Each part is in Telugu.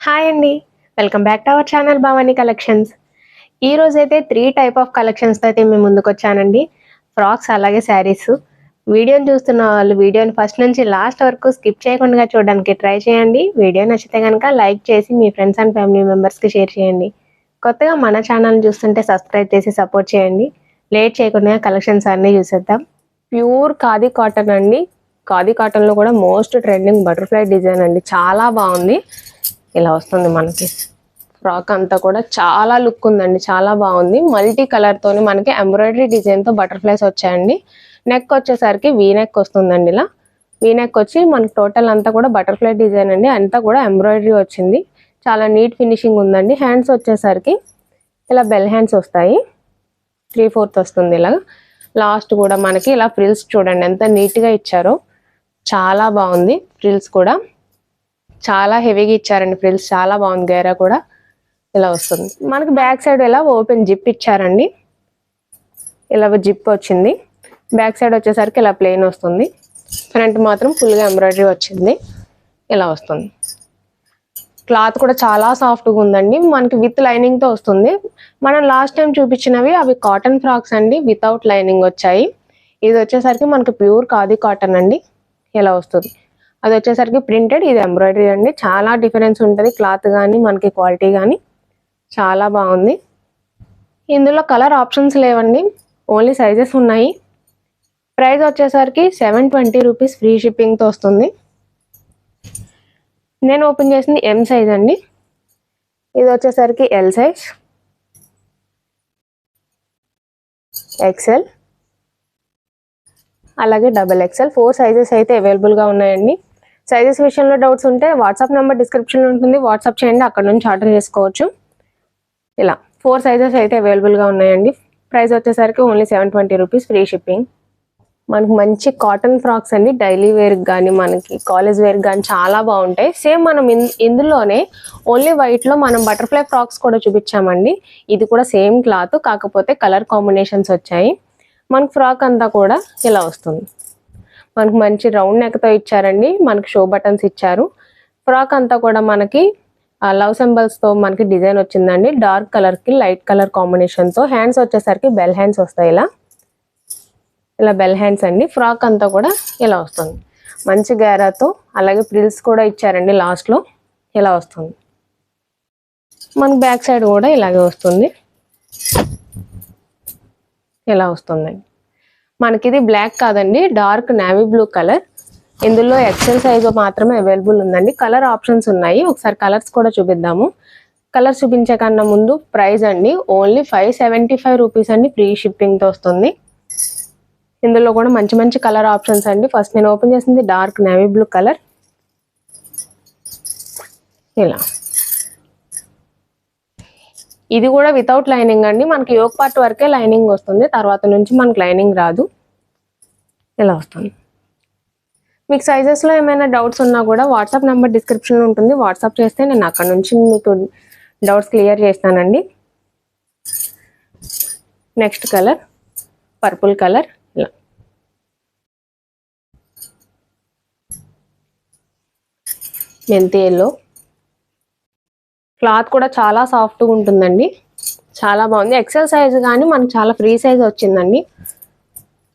హాయ్ అండి. Welcome back to our channel Bhavani collections. ఈ రోజైతే 3 టైప్ ఆఫ్ కలెక్షన్స్‌తో అయితే మీ ముందుకొచ్చానండి. ఫ్రాక్స్ అలాగే శారీస్. వీడియోని చూస్తున్న వాళ్ళు వీడియోని ఫస్ట్ నుంచి లాస్ట్ వరకు స్కిప్ చేయకుండా చూడడానికి ట్రై చేయండి. వీడియో నచ్చితే గనుక లైక్ చేసి మీ ఫ్రెండ్స్ అండ్ ఫ్యామిలీ మెంబర్స్‌కి షేర్ చేయండి. కొత్తగా మన ఛానల్‌ని చూస్తుంటే సబ్స్క్రైబ్ చేసి సపోర్ట్ చేయండి. లేట్ చేయకుండా కలెక్షన్స్ అన్నీ చూసేద్దాం. ప్యూర్ ఖాదీ కాటన్ అండి. ఖాదీ కాటన్‌లో కూడా మోస్ట్ ట్రెండింగ్ బటర్‌ఫ్లై డిజైన్ అండి. చాలా బాగుంది. ఇలా వస్తుంది మనకి. ఫ్రాక్ అంతా కూడా చాలా లుక్ ఉందండి. చాలా బాగుంది. మల్టీ కలర్ తోని మనకి ఎంబ్రాయిడరీ డిజైన్ తో బటర్ఫ్లైస్ వచ్చాయండి. నెక్ వచ్చేసరికి వీ నెక్ వస్తుందండి. ఇలా వీ నెక్ వచ్చి మనకి టోటల్ అంతా కూడా బటర్ఫ్లై డిజైన్ అండి. అంతా కూడా ఎంబ్రాయిడరీ వచ్చింది. చాలా నీట్ ఫినిషింగ్ ఉందండి. హ్యాండ్స్ వచ్చేసరికి ఇలా బెల్ హ్యాండ్స్ వస్తాయి. 3/4 వస్తుంది. ఇలా లాస్ట్ కూడా మనకి ఇలా ఫ్రిల్స్ చూడండి ఎంత నీట్ గా ఇచ్చారో. చాలా బాగుంది. ఫ్రిల్స్ కూడా చాలా హెవీగా ఇచ్చారండి. ఫ్రిల్స్ చాలా బాగుంది. గేరా కూడా ఇలా వస్తుంది. మనకి బ్యాక్ సైడ్ ఇలా ఓపెన్ జిప్ ఇచ్చారండి. ఇలా జిప్ వచ్చింది. బ్యాక్ సైడ్ వచ్చేసరికి ఇలా ప్లెయిన్ వస్తుంది. ఫ్రంట్ మాత్రం ఫుల్గా ఎంబ్రాయిడరీ వచ్చింది. ఇలా వస్తుంది. క్లాత్ కూడా చాలా సాఫ్ట్గా ఉందండి. మనకి విత్ లైనింగ్తో వస్తుంది. మనం లాస్ట్ టైం చూపించినవి అవి కాటన్ ఫ్రాక్స్ అండి. వితౌట్ లైనింగ్ వచ్చాయి. ఇది వచ్చేసరికి మనకి ప్యూర్ ఖాదీ కాటన్ అండి. ఇలా వస్తుంది. అది వచ్చేసరికి ప్రింటెడ్, ఇది ఎంబ్రాయిడరీ అండి. చాలా డిఫరెన్స్ ఉంటుంది క్లాత్ కానీ మనకి క్వాలిటీ కానీ. చాలా బాగుంది. ఇందులో కలర్ ఆప్షన్స్ లేవండి. ఓన్లీ సైజెస్ ఉన్నాయి. ప్రైస్ వచ్చేసరికి 720 రూపీస్ ఫ్రీ షిప్పింగ్తో వస్తుంది. నేను ఓపెన్ చేసింది ఎం సైజ్ అండి. ఇది వచ్చేసరికి ఎల్ సైజ్, ఎక్సెల్ అలాగే డబల్ ఎక్సెల్ 4 సైజెస్ అయితే అవైలబుల్గా ఉన్నాయండి. సైజెస్ విషయంలో డౌట్స్ ఉంటే వాట్సాప్ నెంబర్ డిస్క్రిప్షన్లో ఉంటుంది. వాట్సాప్ చేయండి, అక్కడ నుంచి ఆర్డర్ చేసుకోవచ్చు. ఇలా 4 సైజెస్ అయితే అవైలబుల్గా ఉన్నాయండి. ప్రైస్ వచ్చేసరికి ఓన్లీ 720 రూపీస్ ఫ్రీ షిప్పింగ్. మనకు మంచి కాటన్ ఫ్రాక్స్ అండి. డైలీ వేర్కి కానీ మనకి కాలేజ్ వేర్కి కానీ చాలా బాగుంటాయి. సేమ్ మనం ఇందులోనే ఓన్లీ వైట్లో మనం బటర్ఫ్లై ఫ్రాక్స్ కూడా చూపించామండి. ఇది కూడా సేమ్ క్లాత్, కాకపోతే కలర్ కాంబినేషన్స్ వచ్చాయి. మనకు ఫ్రాక్ అంతా కూడా ఇలా వస్తుంది. మనకు మంచి రౌండ్ నెక్తో ఇచ్చారండి. మనకి షో బటన్స్ ఇచ్చారు. ఫ్రాక్ అంతా కూడా మనకి లవ్ సింబల్స్తో మనకి డిజైన్ వచ్చిందండి. డార్క్ కలర్కి లైట్ కలర్ కాంబినేషన్తో. హ్యాండ్స్ వచ్చేసరికి బెల్ హ్యాండ్స్ వస్తాయి. ఇలా బెల్ హ్యాండ్స్ అండి. ఫ్రాక్ అంతా కూడా ఇలా వస్తుంది. మంచి గేరాతో అలాగే ఫ్రిల్స్ కూడా ఇచ్చారండి. లాస్ట్లో ఇలా వస్తుంది. మనకి బ్యాక్ సైడ్ కూడా ఇలాగే వస్తుంది. ఇలా వస్తుందండి. మనకి ఇది బ్లాక్ కాదండి, డార్క్ నేవీ బ్లూ కలర్. ఇందులో ఎక్సెల్ సైజ్ మాత్రమే అవైలబుల్ ఉందండి. కలర్ ఆప్షన్స్ ఉన్నాయి. ఒకసారి కలర్స్ కూడా చూపిద్దాము. కలర్స్ చూపించే కన్నా ముందు ప్రైస్ అండి ఓన్లీ 575 రూపీస్ అండి. ఫ్రీ షిప్పింగ్తో వస్తుంది. ఇందులో కూడా మంచి మంచి కలర్ ఆప్షన్స్ అండి. ఫస్ట్ నేను ఓపెన్ చేసింది డార్క్ నేవీ బ్లూ కలర్. ఇలా ఇది కూడా వితౌట్ లైనింగ్ అండి. మనకి యోక్ పార్ట్ వరకే లైనింగ్ వస్తుంది. తర్వాత నుంచి మనకి లైనింగ్ రాదు. ఇలా వస్తుంది. మీకు సైజెస్లో ఏమైనా డౌట్స్ ఉన్నా కూడా వాట్సాప్ నెంబర్ డిస్క్రిప్షన్లో ఉంటుంది. వాట్సాప్ చేస్తే నేను అక్కడ నుంచి మీకు డౌట్స్ క్లియర్ చేస్తానండి. Next colour purple colour. ఇలా మెంతి ఎల్లో. క్లాత్ కూడా చాలా సాఫ్ట్గా ఉంటుందండి. చాలా బాగుంది. ఎక్సెల్ సైజ్ కానీ మనకి చాలా ఫ్రీ సైజ్ వచ్చిందండి.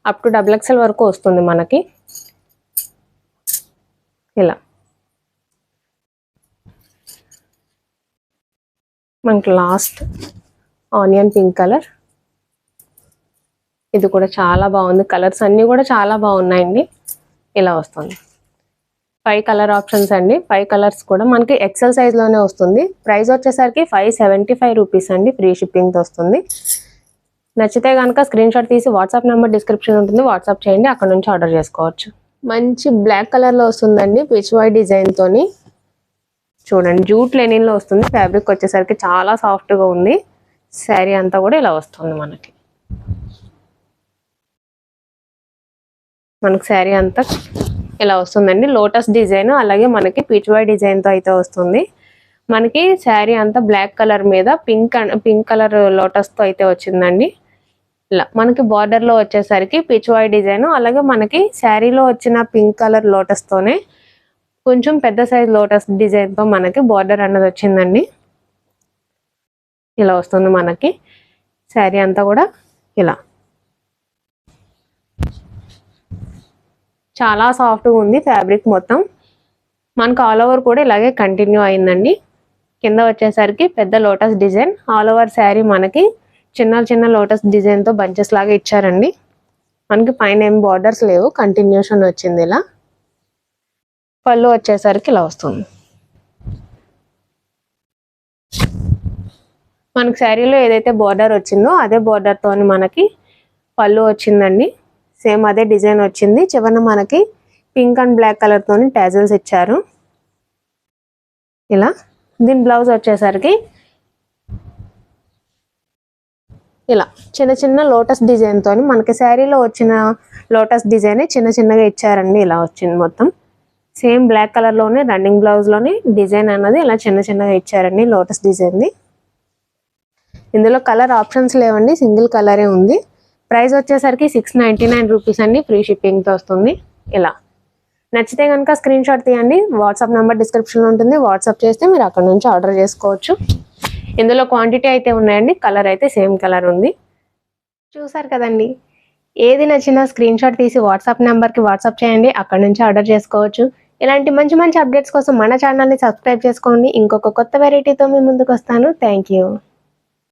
అప్ టు డబుల్ ఎక్సెల్ వరకు వస్తుంది మనకి. ఇలా మనకి లాస్ట్ ఆనియన్ పింక్ కలర్. ఇది కూడా చాలా బాగుంది. కలర్స్ అన్నీ కూడా చాలా బాగున్నాయండి. ఇలా వస్తుంది. 5 కలర్ ఆప్షన్స్ అండి. 5 కలర్స్ కూడా మనకి ఎక్సెల్ సైజ్లోనే వస్తుంది. ప్రైస్ వచ్చేసరికి 575 రూపీస్ అండి. ఫ్రీ షిప్పింగ్తో వస్తుంది. నచ్చితే కనుక స్క్రీన్ షాట్ తీసి వాట్సాప్ నెంబర్ డిస్క్రిప్షన్ ఉంటుంది. వాట్సాప్ చేయండి, అక్కడ నుంచి ఆర్డర్ చేసుకోవచ్చు. మంచి బ్లాక్ కలర్లో వస్తుందండి. పిచ్ వైట్ డిజైన్తోని. చూడండి జూట్ లెనిన్లో వస్తుంది. ఫ్యాబ్రిక్ వచ్చేసరికి చాలా సాఫ్ట్గా ఉంది. శారీ అంతా కూడా ఇలా వస్తుంది మనకి. మనకి శారీ అంతా ఇలా వస్తుందండి. లోటస్ డిజైన్ అలాగే మనకి పిచ్ వైట్ డిజైన్తో అయితే వస్తుంది. మనకి శారీ అంతా బ్లాక్ కలర్ మీద పింక్ కలర్ లోటస్తో అయితే వచ్చిందండి. ఇలా మనకి బార్డర్లో వచ్చేసరికి పిచ్ వైట్ డిజైన్ అలాగే మనకి శారీలో వచ్చిన పింక్ కలర్ లోటస్తోనే కొంచెం పెద్ద సైజ్ లోటస్ డిజైన్తో మనకి బార్డర్ అన్నది వచ్చిందండి. ఇలా వస్తుంది మనకి శారీ అంతా కూడా. ఇలా చాలా సాఫ్ట్గా ఉంది ఫ్యాబ్రిక్ మొత్తం. మనకు ఆల్ ఓవర్ కూడా ఇలాగే కంటిన్యూ అయిందండి. కింద వచ్చేసరికి పెద్ద lotus design, all over sari మనకి చిన్న చిన్న లోటస్ డిజైన్తో బంచెస్ లాగా ఇచ్చారండి. మనకి పైన ఏం బార్డర్స్ లేవు, కంటిన్యూషన్ వచ్చింది. ఇలా పళ్ళు వచ్చేసరికి ఇలా వస్తుంది. మనకి శారీలో ఏదైతే బార్డర్ వచ్చిందో అదే బార్డర్తో మనకి పళ్ళు వచ్చిందండి. సేమ్ అదే డిజైన్ వచ్చింది. చివరన మనకి పింక్ అండ్ బ్లాక్ కలర్తోని టాజల్స్ ఇచ్చారు. ఇలా దీని బ్లౌజ్ వచ్చేసరికి ఇలా చిన్న చిన్న లోటస్ డిజైన్తో మనకి శారీలో వచ్చిన లోటస్ డిజైన్ చిన్న చిన్నగా ఇచ్చారండి. ఇలా వచ్చింది మొత్తం. సేమ్ బ్లాక్ కలర్లోనే రన్నింగ్ బ్లౌజ్లోనే డిజైన్ అన్నది ఇలా చిన్న చిన్నగా ఇచ్చారండి లోటస్ డిజైన్ది. ఇందులో కలర్ ఆప్షన్స్ లేవండి, సింగిల్ కలరే ఉంది. ప్రైస్ వచ్చేసరికి 699 రూపీస్ అండి, ఫ్రీ షిప్పింగ్తో వస్తుంది. ఇలా నచ్చితే కనుక స్క్రీన్ షాట్ తీయండి. వాట్సాప్ నెంబర్ డిస్క్రిప్షన్లో ఉంటుంది, వాట్సాప్ చేస్తే మీరు అక్కడ నుంచి ఆర్డర్ చేసుకోవచ్చు. ఇందులో క్వాంటిటీ అయితే ఉన్నాయండి, కలర్ అయితే సేమ్ కలర్ ఉంది. చూసారు కదండి, ఏది నచ్చినా స్క్రీన్ షాట్ తీసి వాట్సాప్ నెంబర్కి వాట్సాప్ చేయండి, అక్కడ నుంచి ఆర్డర్ చేసుకోవచ్చు. ఇలాంటి మంచి మంచి అప్డేట్స్ కోసం మన ఛానల్ని సబ్స్క్రైబ్ చేసుకోండి. ఇంకొక కొత్త వెరైటీతో మీ ముందుకు వస్తాను. Thank you.